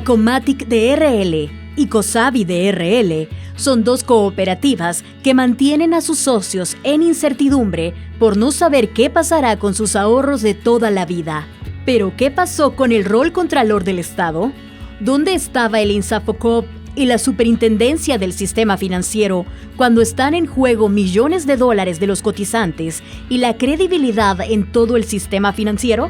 Acomatic DRL y Cosavi DRL son dos cooperativas que mantienen a sus socios en incertidumbre por no saber qué pasará con sus ahorros de toda la vida. ¿Pero qué pasó con el rol Contralor del Estado? ¿Dónde estaba el INSAFOCOP y la Superintendencia del Sistema Financiero cuando están en juego millones de dólares de los cotizantes y la credibilidad en todo el sistema financiero?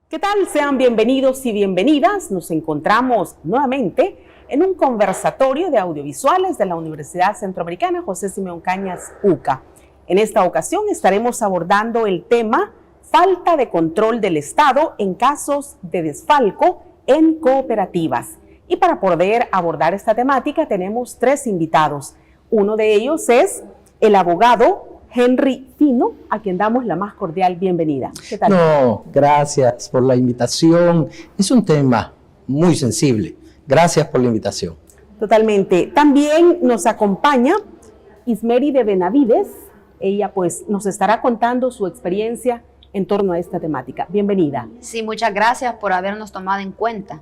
¿Qué tal? Sean bienvenidos y bienvenidas. Nos encontramos nuevamente en un conversatorio de audiovisuales de la Universidad Centroamericana José Simeón Cañas, UCA. En esta ocasión estaremos abordando el tema falta de control del Estado en casos de desfalco en cooperativas. Y para poder abordar esta temática tenemos tres invitados. Uno de ellos es el abogado Henry Fino, a quien damos la más cordial bienvenida. ¿Qué tal? No, gracias por la invitación. Es un tema muy sensible. Gracias por la invitación. Totalmente. También nos acompaña Ismeri de Benavides. Ella pues nos estará contando su experiencia en torno a esta temática. Bienvenida. Sí, muchas gracias por habernos tomado en cuenta.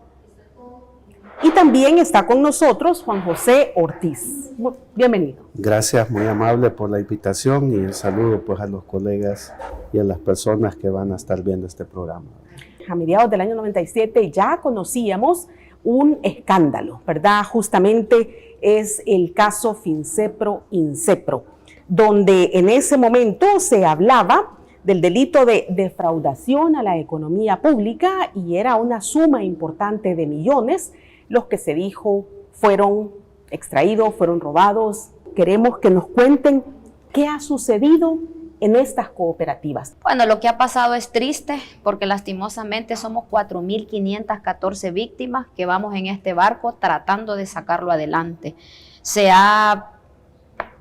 Y también está con nosotros Juan José Ortiz. Bienvenido. Gracias, muy amable por la invitación y el saludo pues a los colegas y a las personas que van a estar viendo este programa. A mediados del año 97 ya conocíamos un escándalo, ¿verdad? Justamente es el caso FinCepro-INCEPRO, donde en ese momento se hablaba del delito de defraudación a la economía pública y era una suma importante de millones los que se dijo fueron extraídos, fueron robados. Queremos que nos cuenten qué ha sucedido en estas cooperativas. Bueno, lo que ha pasado es triste porque lastimosamente somos 4.514 víctimas que vamos en este barco tratando de sacarlo adelante. Se ha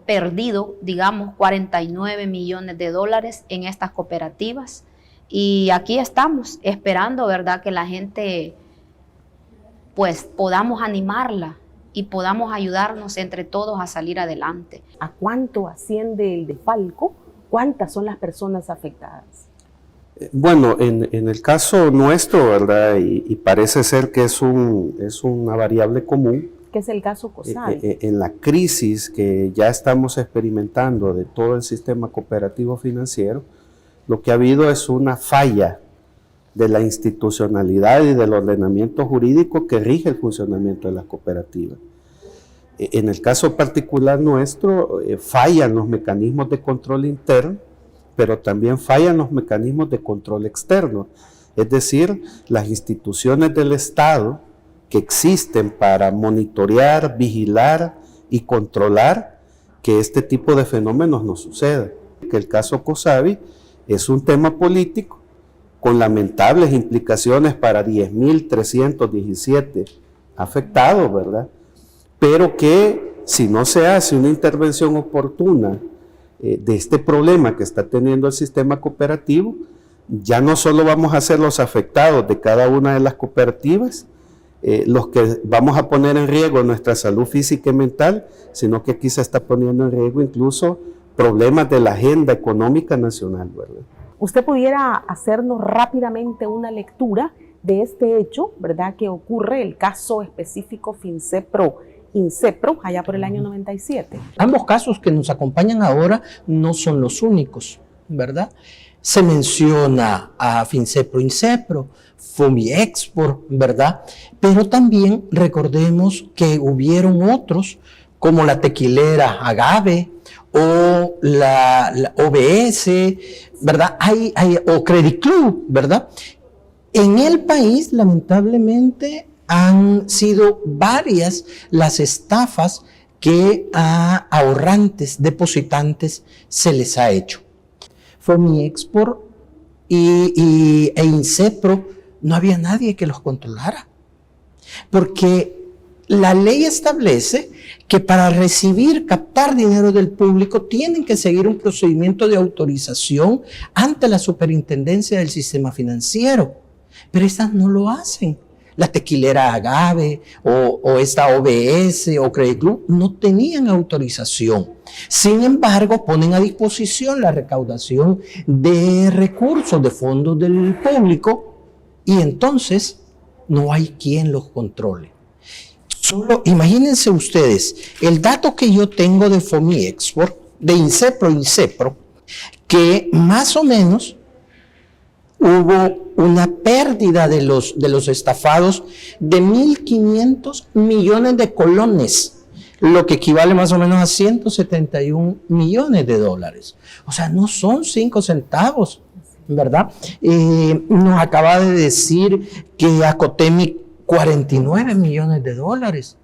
perdido, digamos, 49 millones de dólares en estas cooperativas y aquí estamos esperando, ¿verdad?, que la gente pues podamos animarla y podamos ayudarnos entre todos a salir adelante. ¿A cuánto asciende el desfalco? ¿Cuántas son las personas afectadas? Bueno, en el caso nuestro, ¿verdad? Y parece ser que es una variable común. ¿Qué es el caso Cosavi? En la crisis que ya estamos experimentando de todo el sistema cooperativo financiero, lo que ha habido es una falla de la institucionalidad y del ordenamiento jurídico que rige el funcionamiento de las cooperativas. En el caso particular nuestro, fallan los mecanismos de control interno, pero también fallan los mecanismos de control externo. Es decir, las instituciones del Estado que existen para monitorear, vigilar y controlar que este tipo de fenómenos no sucedan. Que el caso Cosavi es un tema político con lamentables implicaciones para 10.317 afectados, ¿verdad? Pero que si no se hace una intervención oportuna de este problema que está teniendo el sistema cooperativo, ya no solo vamos a ser los afectados de cada una de las cooperativas, los que vamos a poner en riesgo nuestra salud física y mental, sino que aquí se está poniendo en riesgo incluso problemas de la agenda económica nacional, ¿verdad? ¿Usted pudiera hacernos rápidamente una lectura de este hecho, ¿verdad?, que ocurre, el caso específico FinCepro-INCEPRO, allá por el año 97? Ambos casos que nos acompañan ahora no son los únicos, ¿verdad? Se menciona a FinCepro-INCEPRO, Fomiexport, ¿verdad? Pero también recordemos que hubieron otros, como la tequilera Agave, o la OBS, ¿verdad? O Credit Club, ¿verdad? En el país, lamentablemente, han sido varias las estafas que a ahorrantes, depositantes, se les ha hecho. Fomiexport e INCEPRO, no había nadie que los controlara, porque la ley establece que para captar dinero del público tienen que seguir un procedimiento de autorización ante la Superintendencia del Sistema Financiero, pero estas no lo hacen. La tequilera Agave o esta OBS o Credit Club no tenían autorización. Sin embargo, ponen a disposición la recaudación de recursos, de fondos del público, y entonces no hay quien los controle. Solo imagínense ustedes, el dato que yo tengo de Fomiexport, de Incepro, que más o menos hubo una pérdida de los estafados de 1.500 millones de colones, lo que equivale más o menos a 171 millones de dólares. O sea, no son 5 centavos, ¿verdad? Nos acaba de decir que Acotemic 49 millones de dólares,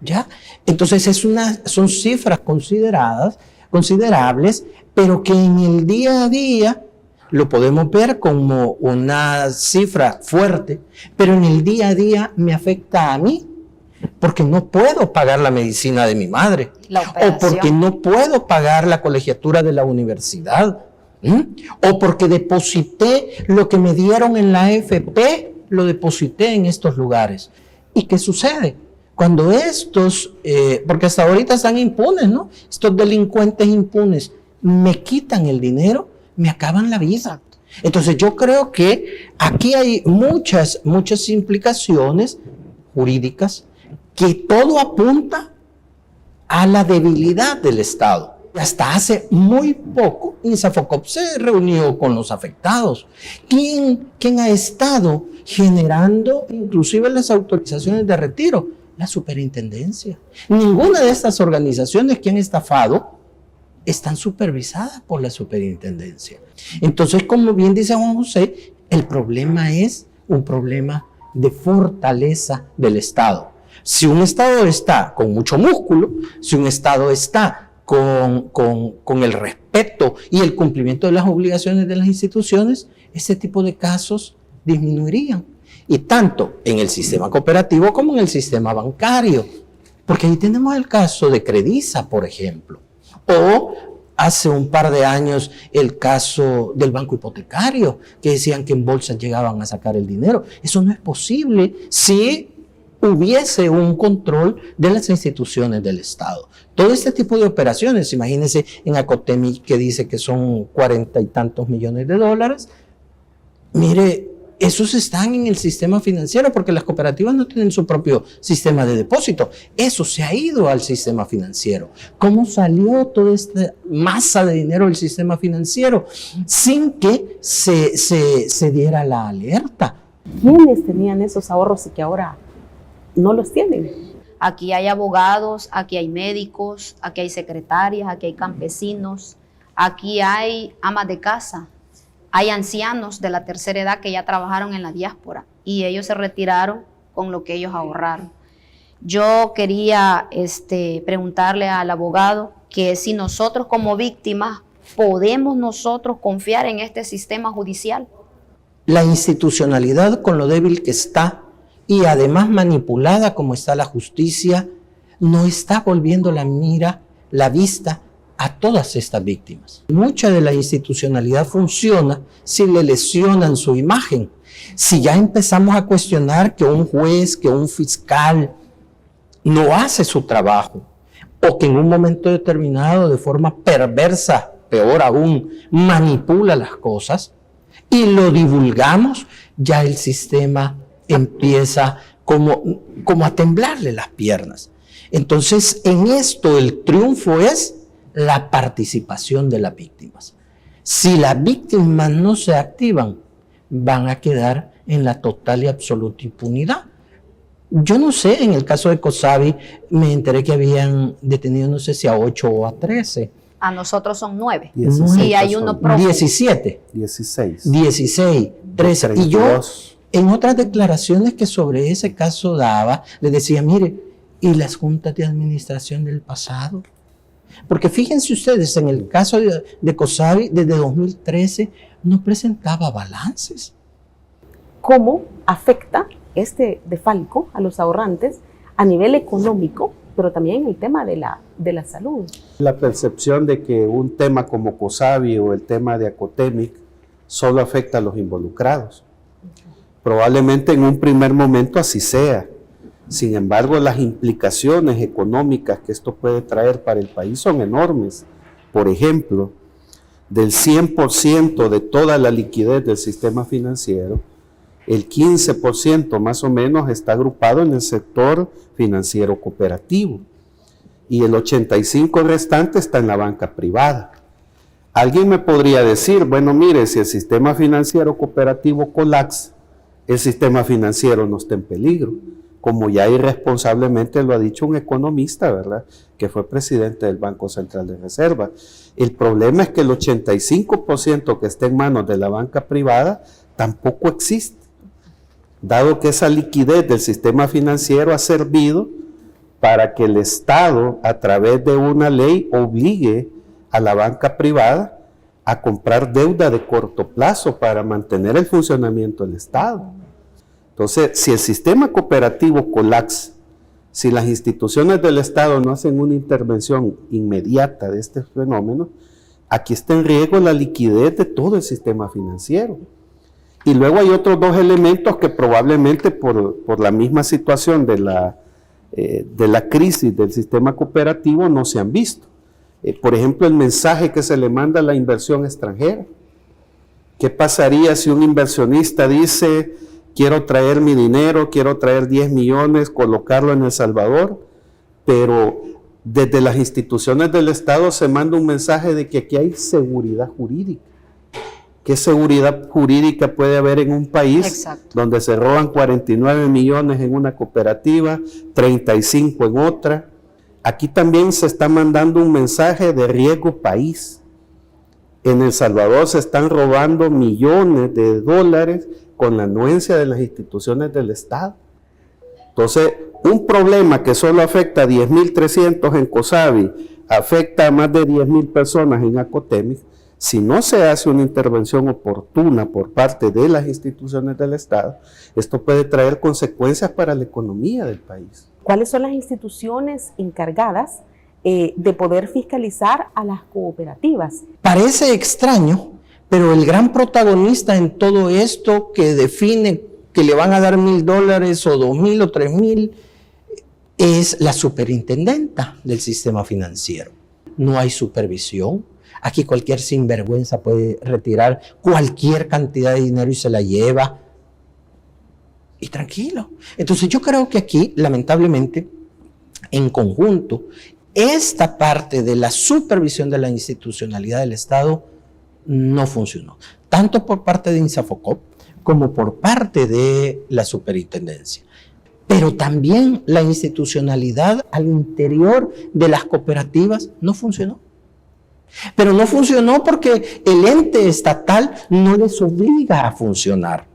¿ya? Entonces son cifras considerables, pero que en el día a día lo podemos ver como una cifra fuerte, pero en el día a día me afecta a mí, porque no puedo pagar la medicina de mi madre, o porque no puedo pagar la colegiatura de la universidad, o porque deposité lo que me dieron en la AFP, lo deposité en estos lugares. ¿Y qué sucede? Cuando estos, porque hasta ahorita están impunes, ¿no? Estos delincuentes impunes me quitan el dinero, me acaban la vida. Entonces yo creo que aquí hay muchas implicaciones jurídicas que todo apunta a la debilidad del Estado. Hasta hace muy poco, INSAFOCOP se reunió con los afectados. ¿Quién ha estado generando inclusive las autorizaciones de retiro? La superintendencia. Ninguna de estas organizaciones que han estafado están supervisadas por la superintendencia. Entonces, como bien dice Juan José, el problema es un problema de fortaleza del Estado. Si un Estado está con mucho músculo, si un Estado está con el respeto y el cumplimiento de las obligaciones de las instituciones, ese tipo de casos disminuirían. Y tanto en el sistema cooperativo como en el sistema bancario. Porque ahí tenemos el caso de Crediza, por ejemplo. O hace un par de años el caso del banco hipotecario, que decían que en bolsas llegaban a sacar el dinero. Eso no es posible si hubiese un control de las instituciones del Estado. Todo este tipo de operaciones, imagínense en Acotemic que dice que son 40 y tantos millones de dólares, mire, esos están en el sistema financiero porque las cooperativas no tienen su propio sistema de depósito. Eso se ha ido al sistema financiero. ¿Cómo salió toda esta masa de dinero del sistema financiero sin que se diera la alerta? ¿Quiénes tenían esos ahorros y que ahora no los tienen? Aquí hay abogados, aquí hay médicos, aquí hay secretarias, aquí hay campesinos, aquí hay amas de casa. Hay ancianos de la tercera edad que ya trabajaron en la diáspora y ellos se retiraron con lo que ellos ahorraron. Yo quería preguntarle al abogado que si nosotros como víctimas podemos nosotros confiar en este sistema judicial. La institucionalidad, con lo débil que está y además manipulada como está la justicia, no está volviendo la vista a todas estas víctimas. Mucha de la institucionalidad funciona si le lesionan su imagen. Si ya empezamos a cuestionar que un juez, que un fiscal no hace su trabajo, o que en un momento determinado de forma perversa, peor aún, manipula las cosas, y lo divulgamos, ya el sistema empieza como a temblarle las piernas. Entonces, en esto el triunfo es la participación de las víctimas. Si las víctimas no se activan, van a quedar en la total y absoluta impunidad. Yo no sé, en el caso de COSAVI, me enteré que habían detenido, no sé si a 8 o a 13. A nosotros son 9. 16 y hay uno prófugo. 17. 16. 16, 13. 32. Y yo, en otras declaraciones que sobre ese caso daba, le decía, mire, ¿y las juntas de administración del pasado? Porque fíjense ustedes, en el caso de COSAVI, desde 2013, no presentaba balances. ¿Cómo afecta este defalco a los ahorrantes a nivel económico, pero también en el tema de la salud? La percepción de que un tema como COSAVI o el tema de Acotemic solo afecta a los involucrados. Probablemente en un primer momento así sea. Sin embargo, las implicaciones económicas que esto puede traer para el país son enormes. Por ejemplo, del 100% de toda la liquidez del sistema financiero, el 15% más o menos está agrupado en el sector financiero cooperativo y el 85% restante está en la banca privada. Alguien me podría decir, bueno, mire, si el sistema financiero cooperativo colapsa, el sistema financiero no está en peligro, como ya irresponsablemente lo ha dicho un economista, ¿verdad?, que fue presidente del Banco Central de Reserva. El problema es que el 85% que está en manos de la banca privada tampoco existe, dado que esa liquidez del sistema financiero ha servido para que el Estado, a través de una ley, obligue a la banca privada a comprar deuda de corto plazo para mantener el funcionamiento del Estado. Entonces, si el sistema cooperativo colapsa, si las instituciones del Estado no hacen una intervención inmediata de este fenómeno, aquí está en riesgo la liquidez de todo el sistema financiero. Y luego hay otros dos elementos que probablemente por la misma situación de la crisis del sistema cooperativo no se han visto. Por ejemplo, el mensaje que se le manda a la inversión extranjera. ¿Qué pasaría si un inversionista dice, quiero traer mi dinero, quiero traer 10 millones, colocarlo en El Salvador, pero desde las instituciones del Estado se manda un mensaje de que aquí hay seguridad jurídica? ¿Qué seguridad jurídica puede haber en un país donde se roban 49 millones en una cooperativa, 35 en otra? Aquí también se está mandando un mensaje de riesgo país. En El Salvador se están robando millones de dólares con la anuencia de las instituciones del Estado. Entonces, un problema que solo afecta a 10.300 en COSABI, afecta a más de 10.000 personas en Acotemix. Si no se hace una intervención oportuna por parte de las instituciones del Estado, esto puede traer consecuencias para la economía del país. ¿Cuáles son las instituciones encargadas de poder fiscalizar a las cooperativas? Parece extraño, pero el gran protagonista en todo esto que define que le van a dar $1,000 o 2,000 o 3,000 es la superintendenta del sistema financiero. No hay supervisión. Aquí cualquier sinvergüenza puede retirar cualquier cantidad de dinero y se la lleva. Y tranquilo. Entonces yo creo que aquí, lamentablemente, en conjunto, esta parte de la supervisión de la institucionalidad del Estado no funcionó. Tanto por parte de INSAFOCOP como por parte de la superintendencia. Pero también la institucionalidad al interior de las cooperativas no funcionó. Pero no funcionó porque el ente estatal no les obliga a funcionar.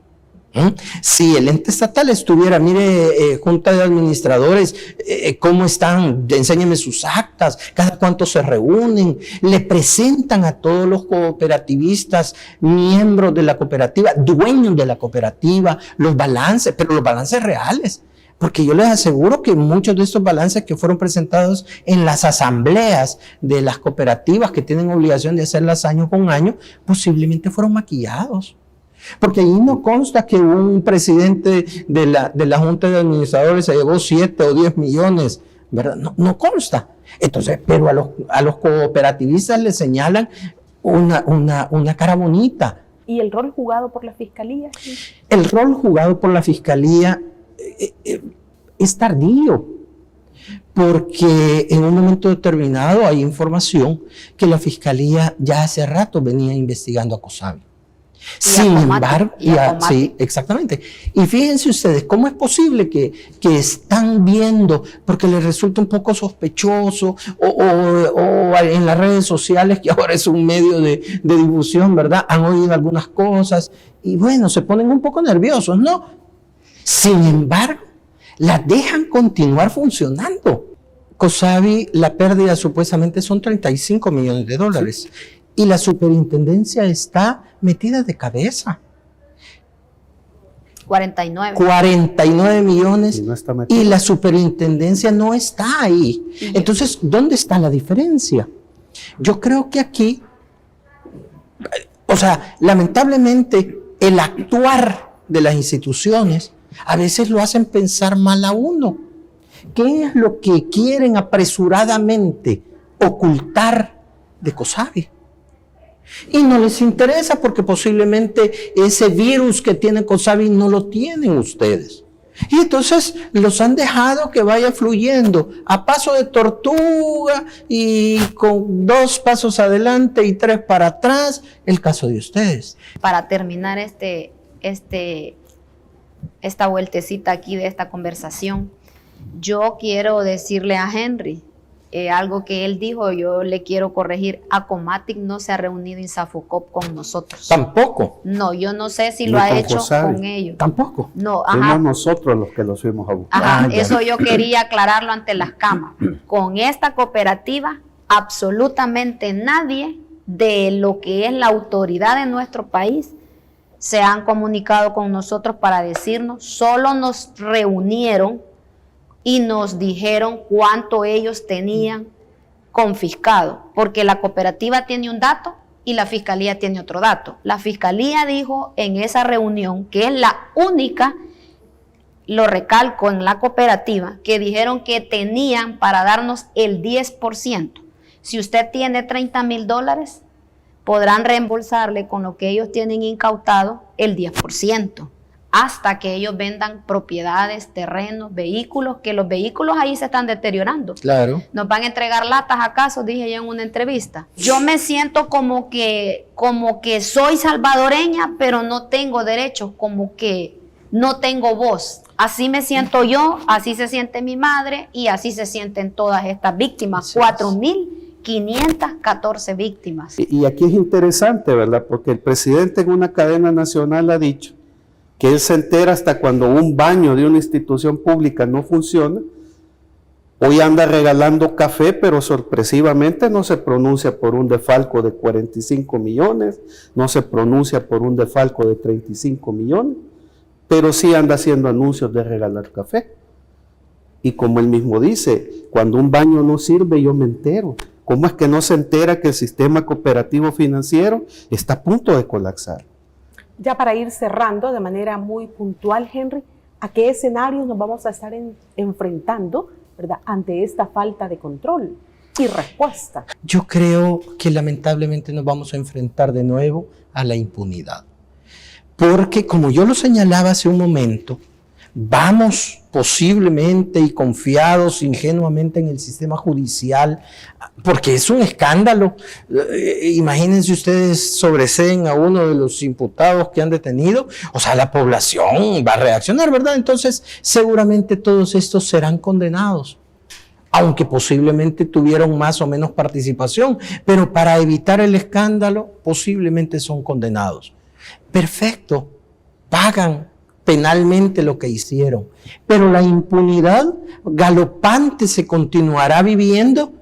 Si el ente estatal estuviera, mire, junta de administradores, ¿cómo están? Enséñeme sus actas, cada cuánto se reúnen, le presentan a todos los cooperativistas, miembros de la cooperativa, dueños de la cooperativa, los balances, pero los balances reales. Porque yo les aseguro que muchos de estos balances que fueron presentados en las asambleas de las cooperativas que tienen obligación de hacerlas año con año, posiblemente fueron maquillados. Porque ahí no consta que un presidente de la Junta de Administradores se llevó 7 o 10 millones, ¿verdad? No consta. Entonces, pero a los cooperativistas les señalan una cara bonita. ¿Y el rol jugado por la Fiscalía? El rol jugado por la Fiscalía es tardío, porque en un momento determinado hay información que la Fiscalía ya hace rato venía investigando a COSABI. Sin embargo, sí, exactamente. Y fíjense ustedes, ¿cómo es posible que están viendo, porque les resulta un poco sospechoso, o en las redes sociales, que ahora es un medio de difusión, ¿verdad? Han oído algunas cosas y bueno, se ponen un poco nerviosos, ¿no? Sin embargo, las dejan continuar funcionando. COSABI, la pérdida supuestamente son $35 millones. Sí. Y la superintendencia está metida de cabeza. 49 millones y, no está y la superintendencia no está ahí. Entonces, ¿dónde está la diferencia? Yo creo que aquí, o sea, lamentablemente, el actuar de las instituciones a veces lo hacen pensar mal a uno. ¿Qué es lo que quieren apresuradamente ocultar de COSAVI? Y no les interesa porque posiblemente ese virus que tiene COSAVI no lo tienen ustedes. Y entonces los han dejado que vaya fluyendo a paso de tortuga y con 2 pasos adelante y 3 para atrás, el caso de ustedes. Para terminar esta vueltecita aquí de esta conversación, yo quiero decirle a Henry algo que él dijo, yo le quiero corregir. Acomatic no se ha reunido INSAFOCOP con nosotros. Tampoco. No, yo no sé si lo ha hecho COSAVI. con ellos. Tampoco. No, Fuimos nosotros los que los fuimos a buscar. Ajá, ya. eso yo quería aclararlo ante las cámaras. Con esta cooperativa, absolutamente nadie de lo que es la autoridad de nuestro país se han comunicado con nosotros para decirnos, solo nos reunieron y nos dijeron cuánto ellos tenían confiscado, porque la cooperativa tiene un dato y la fiscalía tiene otro dato. La fiscalía dijo en esa reunión, que es la única, lo recalco, en la cooperativa, que dijeron que tenían para darnos el 10%. Si usted tiene $30,000, podrán reembolsarle con lo que ellos tienen incautado el 10%. Hasta que ellos vendan propiedades, terrenos, vehículos, que los vehículos ahí se están deteriorando. Claro. ¿Nos van a entregar latas acaso? Dije yo en una entrevista. Yo me siento como que soy salvadoreña, pero no tengo derechos, como que no tengo voz. Así me siento yo, así se siente mi madre y así se sienten todas estas víctimas. 4.514 víctimas. Y aquí es interesante, ¿verdad? Porque el presidente en una cadena nacional ha dicho que él se entera hasta cuando un baño de una institución pública no funciona. Hoy anda regalando café, pero sorpresivamente no se pronuncia por un defalco de 45 millones, no se pronuncia por un defalco de 35 millones, pero sí anda haciendo anuncios de regalar café. Y como él mismo dice, cuando un baño no sirve, yo me entero. ¿Cómo es que no se entera que el sistema cooperativo financiero está a punto de colapsar? Ya para ir cerrando de manera muy puntual, Henry, ¿a qué escenarios nos vamos a estar enfrentando, ¿verdad?, ante esta falta de control y respuesta? Yo creo que lamentablemente nos vamos a enfrentar de nuevo a la impunidad. Porque, como yo lo señalaba hace un momento, vamos posiblemente y confiados ingenuamente en el sistema judicial, porque es un escándalo. Imagínense ustedes, sobreseen a uno de los imputados que han detenido, o sea, la población va a reaccionar, ¿verdad? Entonces, seguramente todos estos serán condenados, aunque posiblemente tuvieron más o menos participación, pero para evitar el escándalo, posiblemente son condenados. Perfecto, pagan penalmente lo que hicieron, pero la impunidad galopante se continuará viviendo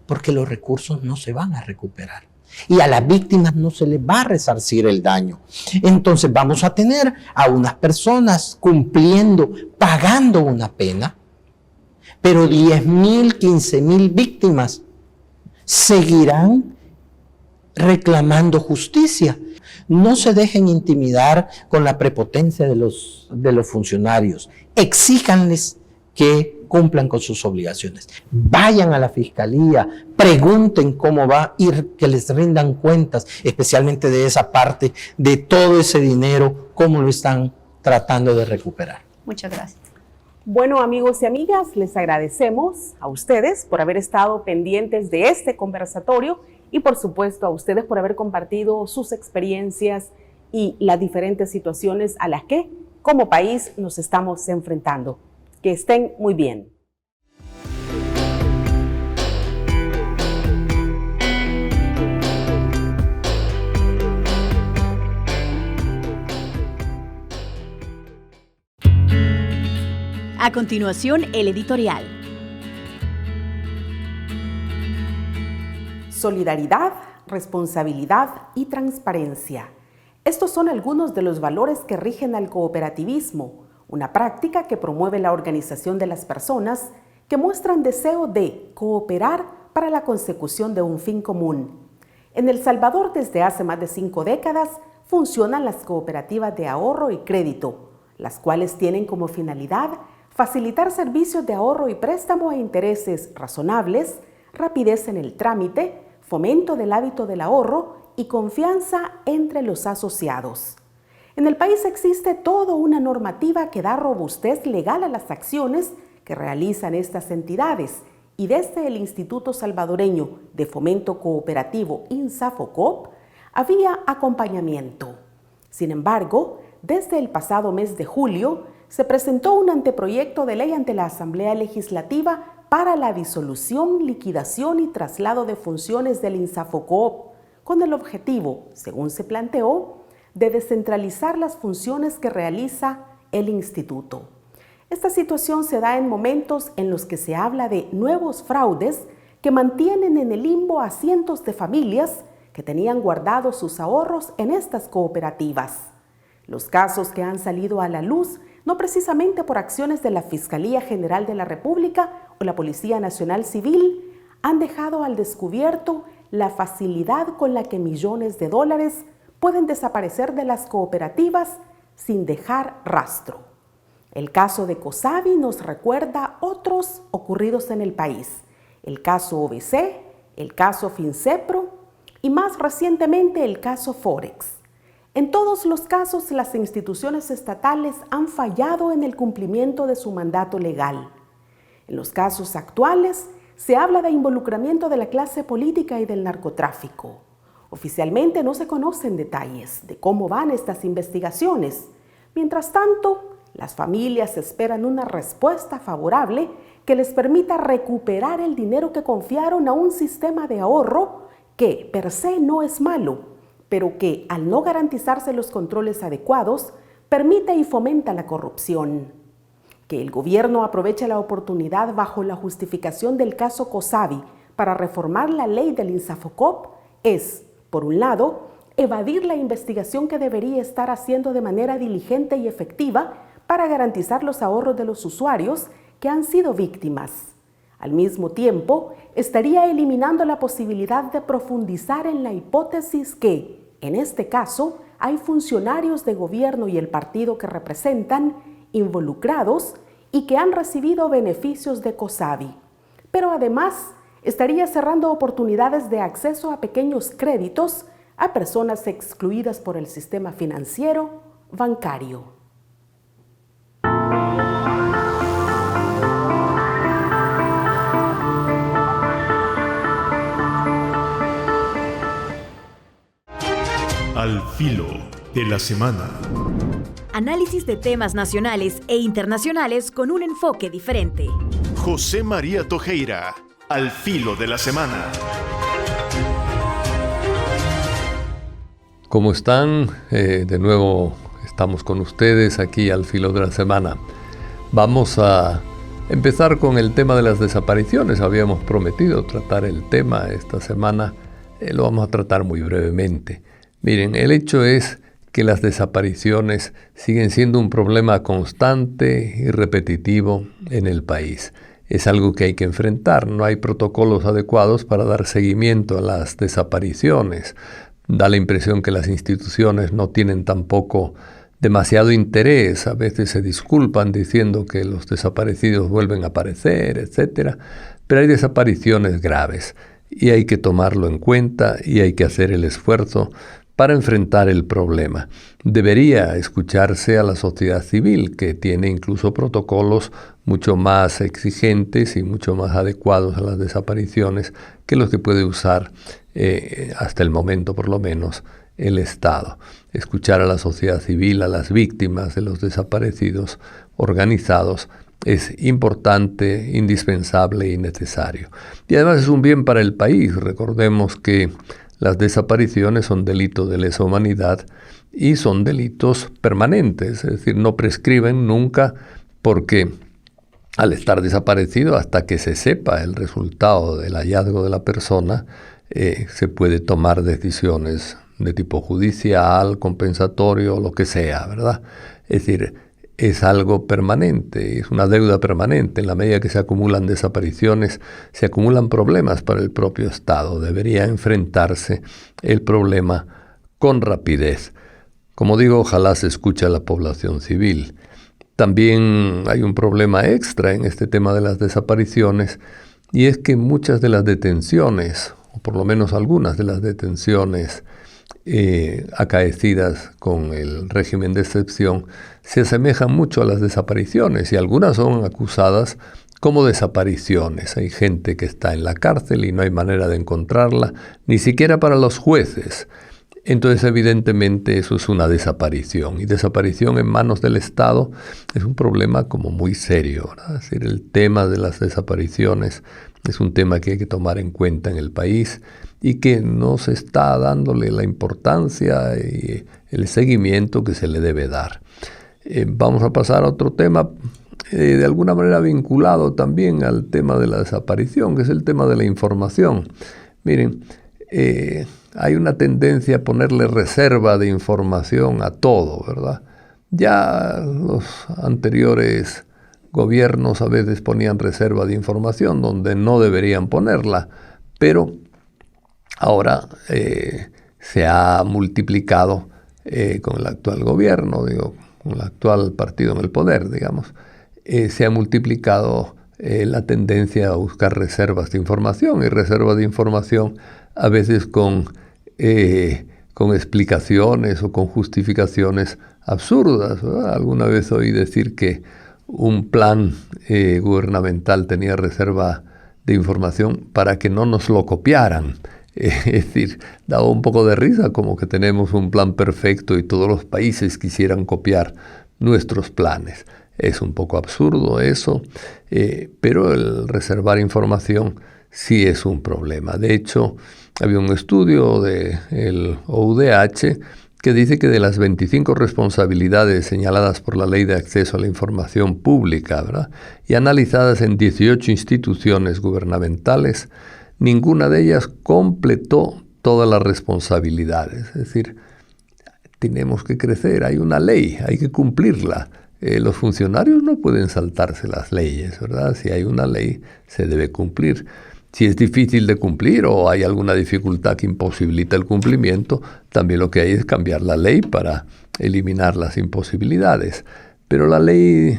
porque los recursos no se van a recuperar y a las víctimas no se les va a resarcir el daño. Entonces vamos a tener a unas personas cumpliendo, pagando una pena, pero 10,000, 15,000 víctimas seguirán reclamando justicia. No se dejen intimidar con la prepotencia de los funcionarios. Exíjanles que cumplan con sus obligaciones. Vayan a la fiscalía, pregunten cómo va y que les rindan cuentas, especialmente de esa parte, de todo ese dinero, cómo lo están tratando de recuperar. Muchas gracias. Bueno, amigos y amigas, les agradecemos a ustedes por haber estado pendientes de este conversatorio y por supuesto a ustedes por haber compartido sus experiencias y las diferentes situaciones a las que como país nos estamos enfrentando. Que estén muy bien. A continuación, el editorial. Solidaridad, responsabilidad y transparencia. Estos son algunos de los valores que rigen al cooperativismo, una práctica que promueve la organización de las personas que muestran deseo de cooperar para la consecución de un fin común. En El Salvador, desde hace más de 5 décadas, funcionan las cooperativas de ahorro y crédito, las cuales tienen como finalidad facilitar servicios de ahorro y préstamo a intereses razonables, rapidez en el trámite, fomento del hábito del ahorro y confianza entre los asociados. En el país existe toda una normativa que da robustez legal a las acciones que realizan estas entidades, y desde el Instituto Salvadoreño de Fomento Cooperativo INSAFOCOP había acompañamiento. Sin embargo, desde el pasado mes de julio se presentó un anteproyecto de ley ante la Asamblea Legislativa para la disolución, liquidación y traslado de funciones del INSAFOCOP, con el objetivo, según se planteó, de descentralizar las funciones que realiza el instituto. Esta situación se da en momentos en los que se habla de nuevos fraudes que mantienen en el limbo a cientos de familias que tenían guardados sus ahorros en estas cooperativas. Los casos que han salido a la luz, no precisamente por acciones de la Fiscalía General de la República o la Policía Nacional Civil, han dejado al descubierto la facilidad con la que millones de dólares pueden desaparecer de las cooperativas sin dejar rastro. El caso de COSAVI nos recuerda otros ocurridos en el país, el caso OBC, el caso FinCepro y más recientemente el caso Forex. En todos los casos, las instituciones estatales han fallado en el cumplimiento de su mandato legal. En los casos actuales, se habla de involucramiento de la clase política y del narcotráfico. Oficialmente no se conocen detalles de cómo van estas investigaciones. Mientras tanto, las familias esperan una respuesta favorable que les permita recuperar el dinero que confiaron a un sistema de ahorro que per se no es malo, pero que al no garantizarse los controles adecuados, permite y fomenta la corrupción. Que el gobierno aproveche la oportunidad bajo la justificación del caso COSAVI para reformar la ley del INSAFOCOP es, por un lado, evadir la investigación que debería estar haciendo de manera diligente y efectiva para garantizar los ahorros de los usuarios que han sido víctimas. Al mismo tiempo, estaría eliminando la posibilidad de profundizar en la hipótesis que, en este caso, hay funcionarios de gobierno y el partido que representan involucrados y que han recibido beneficios de COSAVI. Pero además, estaría cerrando oportunidades de acceso a pequeños créditos a personas excluidas por el sistema financiero, bancario. Al filo de la semana. Análisis de temas nacionales e internacionales con un enfoque diferente. José María Tojeira, al filo de la semana. ¿Cómo están? De nuevo estamos con ustedes aquí al filo de la semana. Vamos a empezar con el tema de las desapariciones. Habíamos prometido tratar el tema esta semana. Lo vamos a tratar muy brevemente. Miren, el hecho es que las desapariciones siguen siendo un problema constante y repetitivo en el país. Es algo que hay que enfrentar. No hay protocolos adecuados para dar seguimiento a las desapariciones. Da la impresión que las instituciones no tienen tampoco demasiado interés. A veces se disculpan diciendo que los desaparecidos vuelven a aparecer, etc. Pero hay desapariciones graves y hay que tomarlo en cuenta y hay que hacer el esfuerzo para enfrentar el problema. Debería escucharse a la sociedad civil, que tiene incluso protocolos mucho más exigentes y mucho más adecuados a las desapariciones que los que puede usar hasta el momento, por lo menos, el Estado. Escuchar a la sociedad civil, a las víctimas de los desaparecidos organizados, es importante, indispensable y necesario. Y además es un bien para el país. Recordemos que las desapariciones son delitos de lesa humanidad y son delitos permanentes, es decir, no prescriben nunca, porque al estar desaparecido, hasta que se sepa el resultado del hallazgo de la persona, se puede tomar decisiones de tipo judicial, compensatorio, lo que sea, ¿verdad? Es decir, es algo permanente, es una deuda permanente. En la medida que se acumulan desapariciones, se acumulan problemas para el propio Estado. Debería enfrentarse el problema con rapidez. Como digo, ojalá se escuche a la población civil. También hay un problema extra en este tema de las desapariciones, y es que muchas de las detenciones, o por lo menos algunas de las detenciones acaecidas con el régimen de excepción, se asemejan mucho a las desapariciones, y algunas son acusadas como desapariciones. Hay gente que está en la cárcel y no hay manera de encontrarla, ni siquiera para los jueces. Entonces, evidentemente, eso es una desaparición, y desaparición en manos del Estado es un problema como muy serio, ¿verdad? Es decir, el tema de las desapariciones es un tema que hay que tomar en cuenta en el país y que no se está dándole la importancia y el seguimiento que se le debe dar. Vamos a pasar a otro tema de alguna manera vinculado también al tema de la desaparición, que es el tema de la información. Miren, hay una tendencia a ponerle reserva de información a todo, ¿verdad? Ya los anteriores gobiernos a veces ponían reserva de información donde no deberían ponerla, pero ahora se ha multiplicado con el actual gobierno, con el actual partido en el poder, digamos, se ha multiplicado la tendencia a buscar reservas de información, y reservas de información a veces con explicaciones o con justificaciones absurdas, ¿verdad? Alguna vez oí decir que un plan gubernamental tenía reserva de información para que no nos lo copiaran. Es decir, daba un poco de risa, como que tenemos un plan perfecto y todos los países quisieran copiar nuestros planes. Es un poco absurdo eso, pero el reservar información sí es un problema. De hecho, había un estudio del OUDH que dice que de las 25 responsabilidades señaladas por la Ley de Acceso a la Información Pública, ¿verdad?, y analizadas en 18 instituciones gubernamentales, ninguna de ellas completó todas las responsabilidades. Es decir, tenemos que crecer, hay una ley, hay que cumplirla. Los funcionarios no pueden saltarse las leyes, ¿verdad? Si hay una ley, se debe cumplir. Si es difícil de cumplir o hay alguna dificultad que imposibilita el cumplimiento, también lo que hay es cambiar la ley para eliminar las imposibilidades. Pero la ley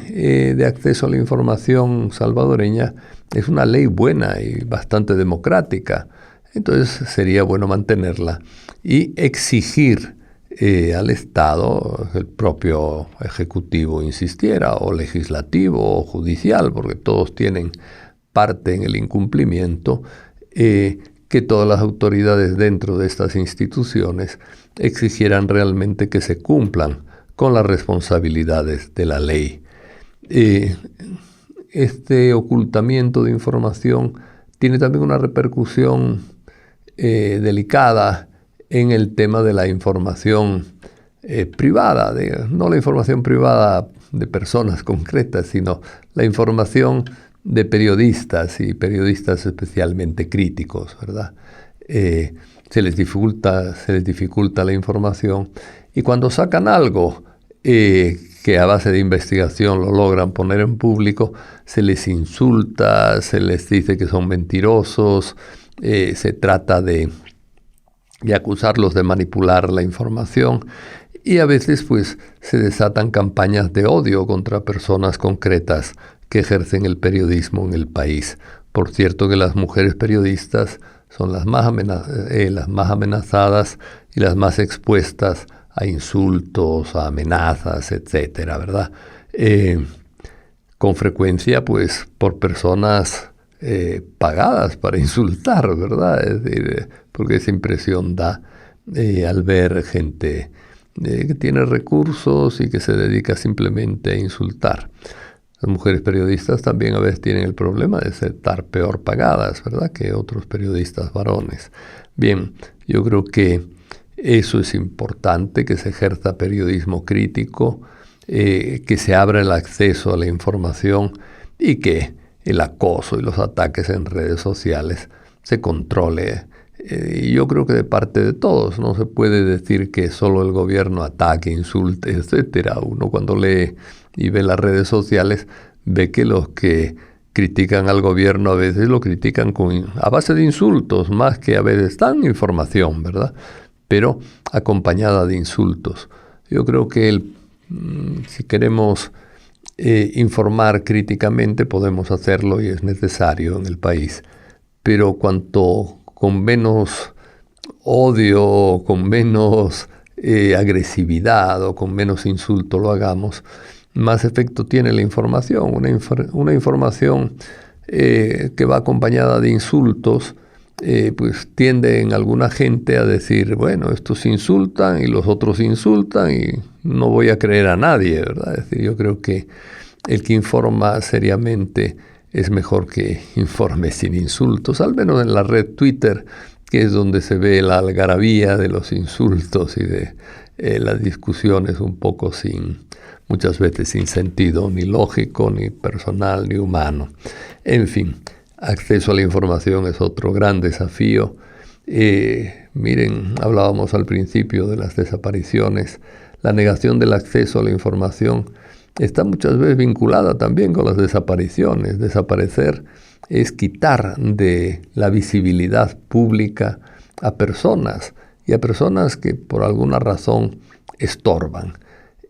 de acceso a la información salvadoreña es una ley buena y bastante democrática. Entonces sería bueno mantenerla y exigir al Estado, el propio Ejecutivo insistiera, o Legislativo o Judicial, porque todos tienen parte en el incumplimiento, que todas las autoridades dentro de estas instituciones exigieran realmente que se cumplan con las responsabilidades de la ley. Este ocultamiento de información tiene también una repercusión delicada en el tema de la información privada, no la información privada de personas concretas, sino la información de periodistas, y periodistas especialmente críticos, ¿verdad? Se les dificulta la información, y cuando sacan algo que a base de investigación lo logran poner en público, se les insulta, se les dice que son mentirosos, se trata de acusarlos de manipular la información, y a veces pues se desatan campañas de odio contra personas concretas que ejercen el periodismo en el país. Por cierto que las mujeres periodistas son las más amenazadas y las más expuestas a insultos, a amenazas, etcétera, ¿verdad? Con frecuencia pues por personas pagadas para insultar, ¿verdad? Es decir, porque esa impresión da al ver gente que tiene recursos y que se dedica simplemente a insultar. Las mujeres periodistas también a veces tienen el problema de estar peor pagadas, ¿verdad?, que otros periodistas varones. Bien, yo creo que eso es importante, que se ejerza periodismo crítico, que se abra el acceso a la información y que el acoso y los ataques en redes sociales se controle Y yo creo que de parte de todos, no se puede decir que solo el gobierno ataque, insulte, etcétera. Uno cuando lee y ve las redes sociales ve que los que critican al gobierno a veces lo critican a base de insultos, más que a veces dan información, ¿verdad? Pero acompañada de insultos. Yo creo que si queremos informar críticamente podemos hacerlo y es necesario en el país, pero cuanto con menos odio, con menos agresividad o con menos insulto lo hagamos, más efecto tiene la información. Una información que va acompañada de insultos, pues tiende en alguna gente a decir, bueno, estos insultan y los otros insultan y no voy a creer a nadie, ¿verdad? Es decir, yo creo que el que informa seriamente es mejor que informe sin insultos, al menos en la red Twitter, que es donde se ve la algarabía de los insultos y de las discusiones un poco muchas veces sin sentido, ni lógico, ni personal, ni humano. En fin, acceso a la información es otro gran desafío. Miren, hablábamos al principio de las desapariciones. La negación del acceso a la información está muchas veces vinculada también con las desapariciones. Desaparecer es quitar de la visibilidad pública a personas y a personas que por alguna razón estorban.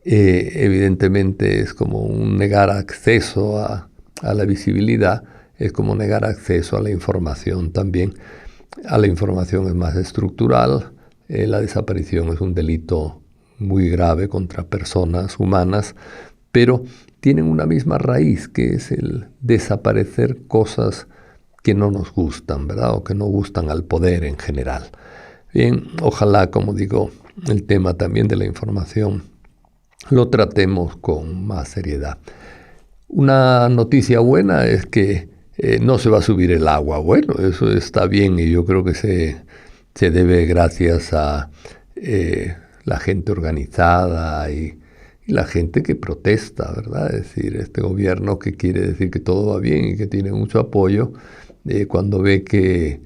Evidentemente es como un negar acceso a la visibilidad, es como negar acceso a la información también. A la información es más estructural, la desaparición es un delito muy grave contra personas humanas, pero tienen una misma raíz, que es el desaparecer cosas que no nos gustan, ¿verdad? O que no gustan al poder en general. Bien, ojalá, como digo, el tema también de la información lo tratemos con más seriedad. Una noticia buena es que no se va a subir el agua. Bueno, eso está bien y yo creo que se debe gracias a la gente organizada y la gente que protesta, ¿verdad? Es decir, este gobierno que quiere decir que todo va bien y que tiene mucho apoyo, cuando ve que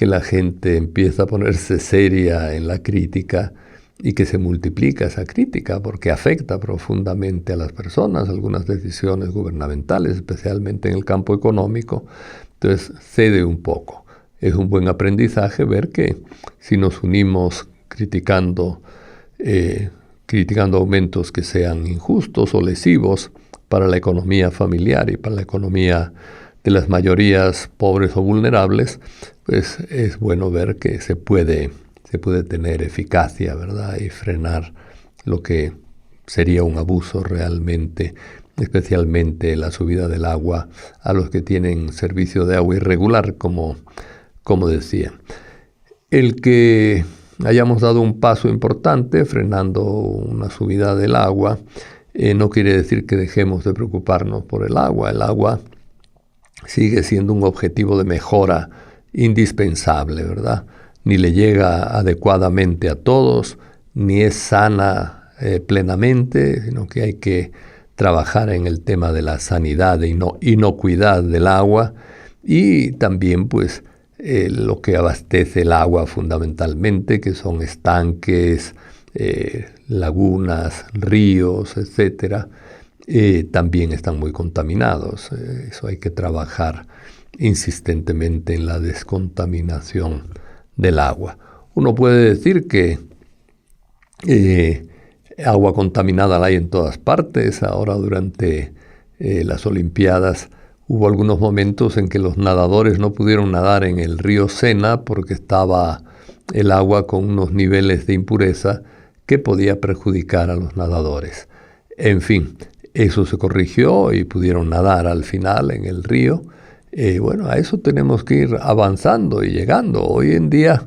la gente empieza a ponerse seria en la crítica y que se multiplica esa crítica porque afecta profundamente a las personas, algunas decisiones gubernamentales, especialmente en el campo económico, entonces cede un poco. Es un buen aprendizaje ver que si nos unimos criticando aumentos que sean injustos o lesivos para la economía familiar y para la economía de las mayorías pobres o vulnerables, pues es bueno ver que se puede tener eficacia, ¿verdad? Y frenar lo que sería un abuso realmente, especialmente la subida del agua a los que tienen servicio de agua irregular, como decía. El que hayamos dado un paso importante frenando una subida del agua no quiere decir que dejemos de preocuparnos por el agua. El agua sigue siendo un objetivo de mejora indispensable, ¿verdad? Ni le llega adecuadamente a todos, ni es sana plenamente, sino que hay que trabajar en el tema de la sanidad e inocuidad del agua y también pues lo que abastece el agua fundamentalmente, que son estanques, lagunas, ríos, etcétera, también están muy contaminados. Eso hay que trabajar insistentemente en la descontaminación del agua. Uno puede decir que agua contaminada la hay en todas partes. Ahora durante las Olimpiadas hubo algunos momentos en que los nadadores no pudieron nadar en el río Sena porque estaba el agua con unos niveles de impureza que podía perjudicar a los nadadores. En fin, eso se corrigió y pudieron nadar al final en el río. Bueno, a eso tenemos que ir avanzando y llegando. Hoy en día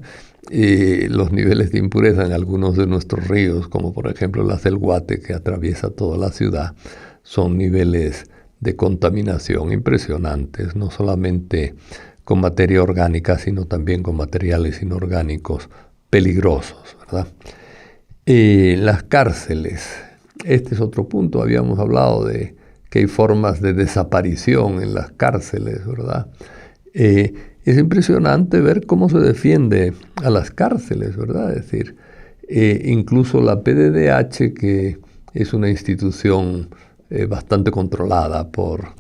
los niveles de impureza en algunos de nuestros ríos, como por ejemplo las del Guate, que atraviesa toda la ciudad, son niveles de contaminación impresionantes, no solamente con materia orgánica, sino también con materiales inorgánicos peligrosos, ¿verdad? Las cárceles, este es otro punto. Habíamos hablado de que hay formas de desaparición en las cárceles, ¿verdad? es impresionante ver cómo se defiende a las cárceles, ¿verdad? Es decir, incluso la PDDH, que es una institución bastante controlada por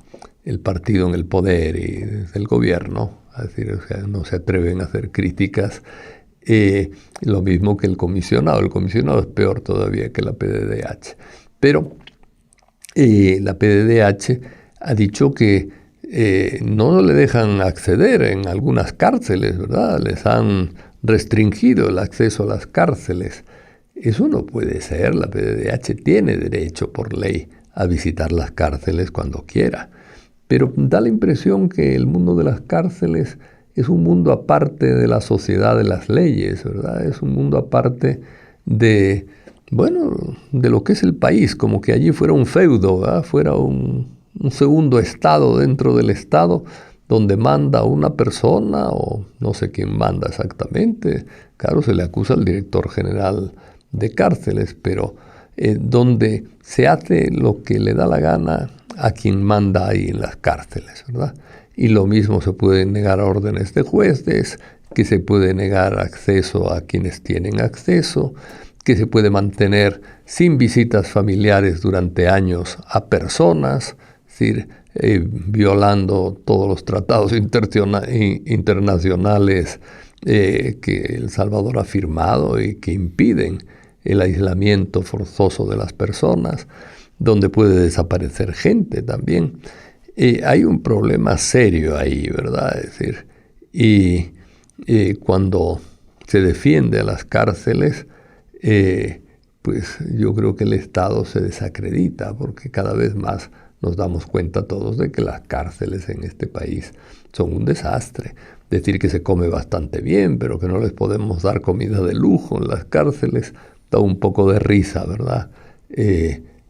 el partido en el poder y desde el gobierno, es decir, o sea, no se atreven a hacer críticas. Lo mismo que el comisionado es peor todavía que la PDDH. Pero la PDDH ha dicho que no le dejan acceder en algunas cárceles, ¿verdad? Les han restringido el acceso a las cárceles. Eso no puede ser. La PDDH tiene derecho por ley a visitar las cárceles cuando quiera. Pero da la impresión que el mundo de las cárceles es un mundo aparte de la sociedad de las leyes, ¿verdad? Es un mundo aparte de lo que es el país, como que allí fuera un feudo, ¿verdad? Fuera un segundo estado dentro del estado donde manda una persona o no sé quién manda exactamente. Claro, se le acusa al director general de cárceles, pero donde se hace lo que le da la gana a quien manda ahí en las cárceles, ¿verdad? Y lo mismo se puede negar órdenes de jueces, que se puede negar acceso a quienes tienen acceso, que se puede mantener sin visitas familiares durante años a personas, es decir, violando todos los tratados internacionales que El Salvador ha firmado y que impiden el aislamiento forzoso de las personas, donde puede desaparecer gente también. Hay un problema serio ahí, ¿verdad? Es decir, y cuando se defiende a las cárceles, pues yo creo que el Estado se desacredita, porque cada vez más nos damos cuenta todos de que las cárceles en este país son un desastre. Decir que se come bastante bien, pero que no les podemos dar comida de lujo en las cárceles, da un poco de risa, ¿verdad?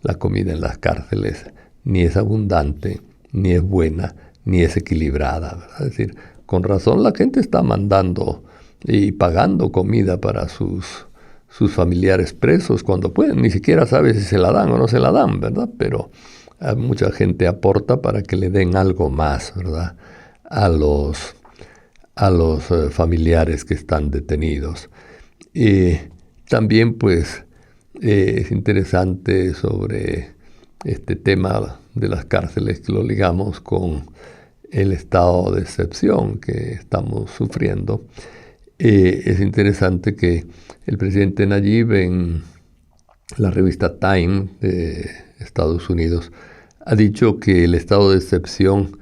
La comida en las cárceles ni es abundante, ni es buena, ni es equilibrada, ¿verdad? Es decir, con razón la gente está mandando y pagando comida para sus familiares presos cuando pueden, ni siquiera sabe si se la dan o no se la dan, ¿verdad? Pero mucha gente aporta para que le den algo más, ¿verdad? A los familiares que están detenidos. También, pues, es interesante sobre este tema de las cárceles, que lo ligamos con el estado de excepción que estamos sufriendo. Es interesante que el presidente Nayib, en la revista Time de Estados Unidos, ha dicho que el estado de excepción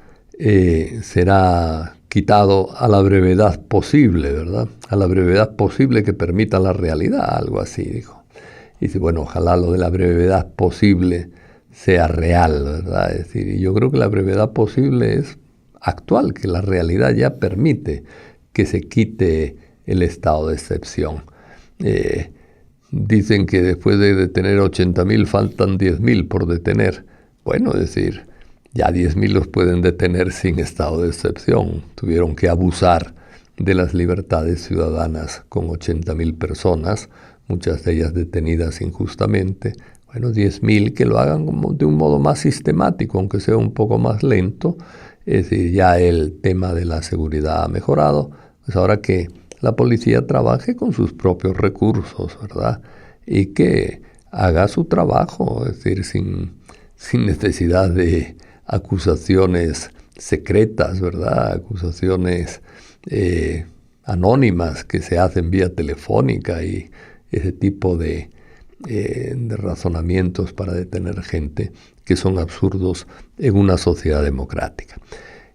será quitado a la brevedad posible, ¿verdad? A la brevedad posible que permita la realidad, algo así, dijo. Y dice, bueno, ojalá lo de la brevedad posible sea real, ¿verdad? Es decir, y yo creo que la brevedad posible es actual, que la realidad ya permite que se quite el estado de excepción. Dicen que después de detener 80,000 faltan 10,000 por detener. Bueno, es decir, ya 10,000 los pueden detener sin estado de excepción. Tuvieron que abusar de las libertades ciudadanas con 80,000 personas, muchas de ellas detenidas injustamente. Bueno, 10,000 que lo hagan de un modo más sistemático, aunque sea un poco más lento. Es decir, ya el tema de la seguridad ha mejorado. Pues ahora que la policía trabaje con sus propios recursos, ¿verdad? Y que haga su trabajo, es decir, sin necesidad de acusaciones secretas, ¿verdad? Acusaciones anónimas que se hacen vía telefónica y ese tipo de razonamientos para detener gente que son absurdos en una sociedad democrática.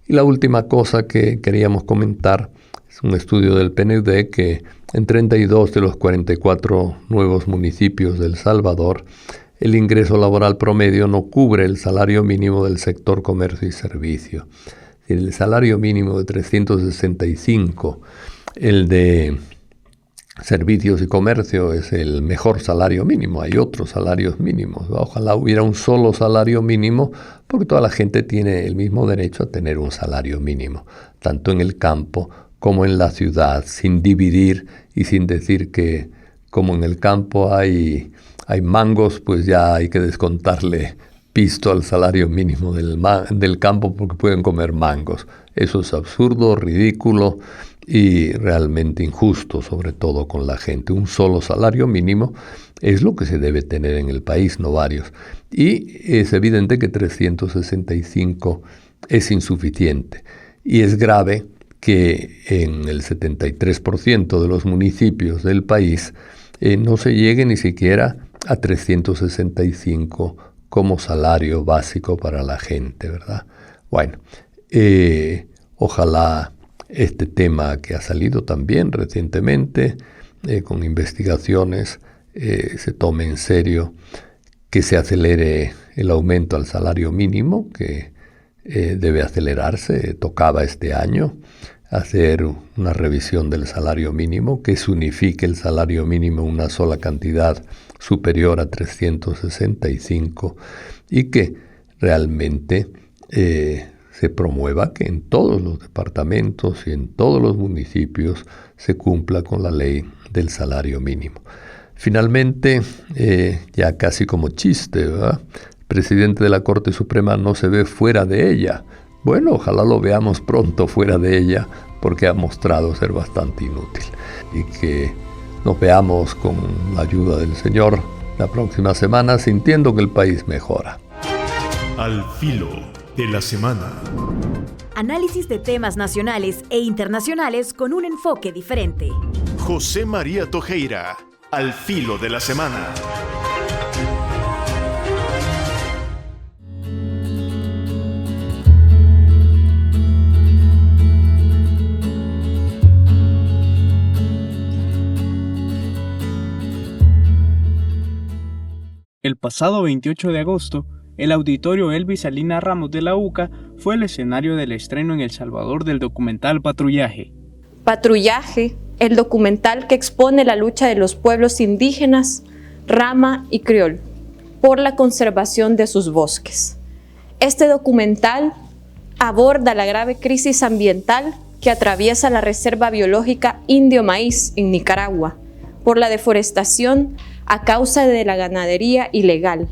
Y la última cosa que queríamos comentar es un estudio del PNUD que en 32 de los 44 nuevos municipios de El Salvador, el ingreso laboral promedio no cubre el salario mínimo del sector comercio y servicio. El salario mínimo de 365, el de servicios y comercio es el mejor salario mínimo. Hay otros salarios mínimos. Ojalá hubiera un solo salario mínimo, porque toda la gente tiene el mismo derecho a tener un salario mínimo, tanto en el campo como en la ciudad, sin dividir y sin decir que como en el campo hay mangos, pues ya hay que descontarle pisto al salario mínimo del campo porque pueden comer mangos. Eso es absurdo, ridículo y realmente injusto, sobre todo con la gente. Un solo salario mínimo es lo que se debe tener en el país, no varios. Y es evidente que 365 es insuficiente. Y es grave que en el 73% de los municipios del país no se llegue ni siquiera a 365 como salario básico para la gente, ¿verdad? Bueno, ojalá este tema que ha salido también recientemente con investigaciones se tome en serio, que se acelere el aumento al salario mínimo, que debe acelerarse, tocaba este año hacer una revisión del salario mínimo, que se unifique el salario mínimo en una sola cantidad superior a 365 y que realmente se promueva que en todos los departamentos y en todos los municipios se cumpla con la ley del salario mínimo. Finalmente, ya casi como chiste, ¿verdad? El presidente de la Corte Suprema no se ve fuera de ella. Bueno, ojalá lo veamos pronto fuera de ella, porque ha mostrado ser bastante inútil. Y que nos veamos con la ayuda del Señor la próxima semana, sintiendo que el país mejora. Al filo de la semana. Análisis de temas nacionales e internacionales con un enfoque diferente. José María Tojeira, al filo de la semana. El pasado 28 de agosto, el Auditorio Elvis Salinas Ramos de la UCA fue el escenario del estreno en El Salvador del documental Patrullaje. Patrullaje, el documental que expone la lucha de los pueblos indígenas, Rama y Criol, por la conservación de sus bosques. Este documental aborda la grave crisis ambiental que atraviesa la Reserva Biológica Indio Maíz en Nicaragua, por la deforestación a causa de la ganadería ilegal.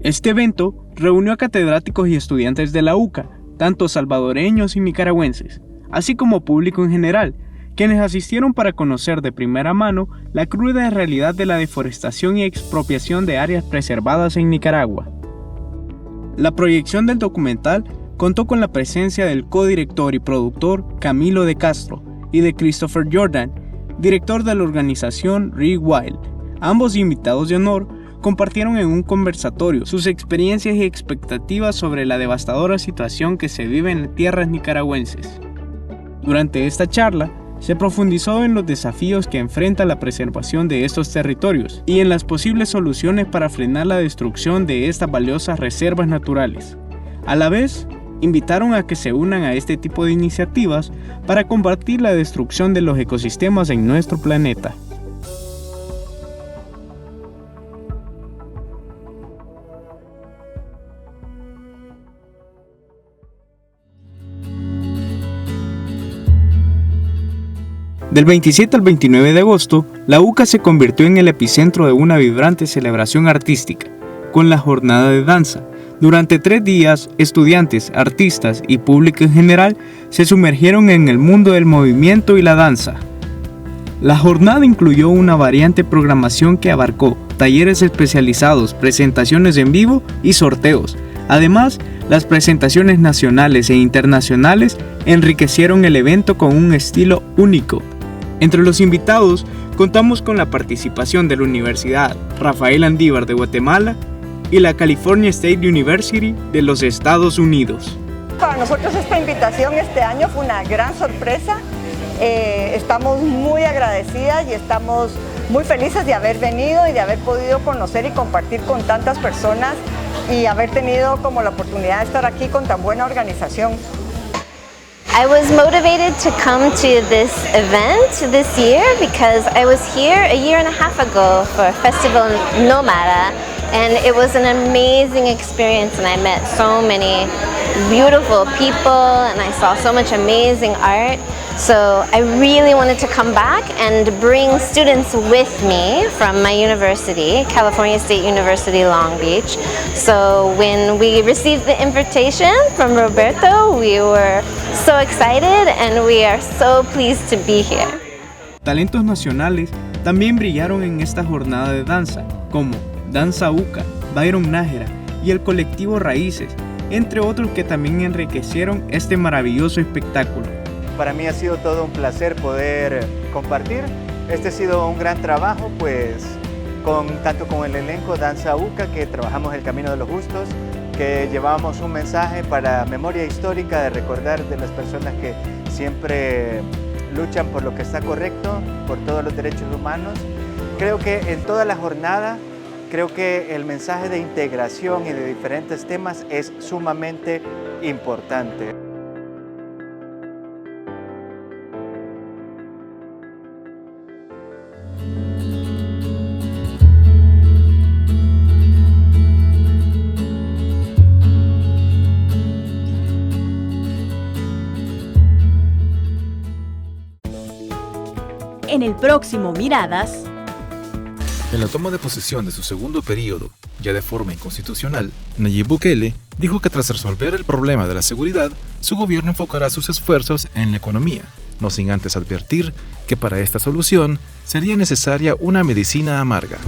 Este evento reunió a catedráticos y estudiantes de la UCA, tanto salvadoreños y nicaragüenses, así como público en general, quienes asistieron para conocer de primera mano la cruda realidad de la deforestación y expropiación de áreas preservadas en Nicaragua. La proyección del documental contó con la presencia del codirector y productor Camilo de Castro y de Christopher Jordan, director de la organización Rick Wild. Ambos invitados de honor compartieron en un conversatorio sus experiencias y expectativas sobre la devastadora situación que se vive en tierras nicaragüenses. Durante esta charla, se profundizó en los desafíos que enfrenta la preservación de estos territorios y en las posibles soluciones para frenar la destrucción de estas valiosas reservas naturales. A la vez, invitaron a que se unan a este tipo de iniciativas para combatir la destrucción de los ecosistemas en nuestro planeta. Del 27 al 29 de agosto, la UCA se convirtió en el epicentro de una vibrante celebración artística, con la jornada de danza. Durante 3 días, estudiantes, artistas y público en general se sumergieron en el mundo del movimiento y la danza. La jornada incluyó una variante programación que abarcó talleres especializados, presentaciones en vivo y sorteos. Además, las presentaciones nacionales e internacionales enriquecieron el evento con un estilo único. Entre los invitados, contamos con la participación de la Universidad Rafael Andívar de Guatemala y la California State University de los Estados Unidos. Para nosotros esta invitación este año fue una gran sorpresa. Estamos muy agradecidas y estamos muy felices de haber venido y de haber podido conocer y compartir con tantas personas y haber tenido como la oportunidad de estar aquí con tan buena organización. I was motivated to come to this event this year because I was here a year and a half ago for Festival Nómada And it was an amazing experience, and I met so many beautiful people, and I saw so much amazing art. So I really wanted to come back and bring students with me from my university, California State University, Long Beach. So when we received the invitation from Roberto, we were so excited and we are so pleased to be here. Talentos nacionales también brillaron en esta jornada de danza, como Danza UCA, Byron Nájera y el colectivo Raíces, entre otros que también enriquecieron este maravilloso espectáculo. Para mí ha sido todo un placer poder compartir. Este ha sido un gran trabajo, pues, tanto con el elenco Danza UCA, que trabajamos el Camino de los Justos, que llevábamos un mensaje para memoria histórica de recordar de las personas que siempre luchan por lo que está correcto, por todos los derechos humanos. Creo que en toda la jornada, creo que el mensaje de integración y de diferentes temas es sumamente importante. En el próximo Miradas. En la toma de posesión de su segundo periodo, ya de forma inconstitucional, Nayib Bukele dijo que tras resolver el problema de la seguridad, su gobierno enfocará sus esfuerzos en la economía, no sin antes advertir que para esta solución sería necesaria una medicina amarga.